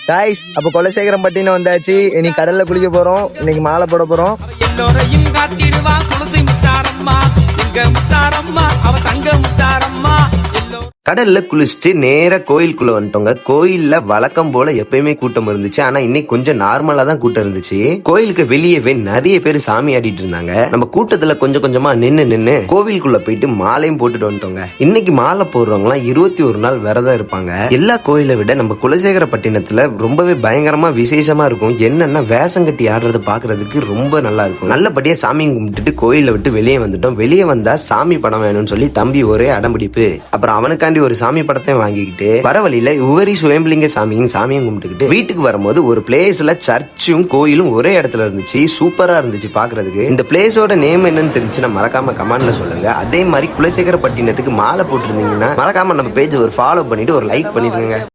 Guys அப்ப குலசேகரம் பட்டினம் வந்தாச்சு. இனி கடல்ல குளிக்க போறோம். இன்னைக்கு மாலை போட போறோம். எல்லோரையும் காத்திடுவா குலசை முத்தாரம்மா, எங்க முத்தாரம்மா அவ தங்க முத்தாரம்மா. கடல்ல குளிச்சுட்டு நேரா கோயிலுக்குள்ள வந்துட்டோங்க. கோயில்ல வழக்கம் போல எப்பயுமே கூட்டம் இருந்துச்சு. ஆனா இன்னைக்கு கொஞ்சம் நார்மலா தான் கூட்டம் இருந்துச்சு. கோயிலுக்கு வெளியவே நிறைய பேர் சாமி ஆடிட்டு இருந்தாங்க. நம்ம கூட்டத்துல கொஞ்சம் கொஞ்சமா நின்னு கோவிலுக்குள்ள போயிட்டு மாலையும் போட்டுட்டு வந்துட்டோங்க. இன்னைக்கு மாலை போடுறவங்களாம் 21 நாள் விரதம் இருப்பாங்க. எல்லா கோயிலை விட நம்ம குலசேகரப்பட்டினத்துல ரொம்பவே பயங்கரமா விசேஷமா இருக்கும். என்னன்னா வேஷம் கட்டி ஆடுறத பாக்குறதுக்கு ரொம்ப நல்லா இருக்கும். நல்லபடியா சாமி கும்பிட்டுட்டு கோயிலை விட்டு வெளியே வந்துட்டோம். வெளியே வந்தா சாமி படம் வேணும்னு சொல்லி தம்பி ஒரே அடம்பிடிப்பு. அப்புறம் அவனுக்காண்டி ஒரு சாமி படத்தை வாங்கிக்கிட்டு வர வழியில உவரி சுயம்பலிங்க சாமியும் கும்பிட்டுக்கிட்டு வீட்டுக்கு வரும்போது ஒரு பிளேஸ்ல சர்ச்சும் கோயிலும் ஒரே இடத்துல இருந்துச்சு. சூப்பரா இருந்துச்சு பாக்குறதுக்கு. இந்த பிளேஸோட நேம் என்னன்னு தெரிஞ்சுன்னா மறக்காம கமெண்ட்ல சொல்லுங்க. அதே மாதிரி குலசேகரப்பட்டினத்துக்கு மாலை போட்டிருந்தீங்கன்னா மறக்காம நம்ம பேஜ் ஒரு ஃபாலோ பண்ணிட்டு ஒரு லைக் பண்ணிருங்க.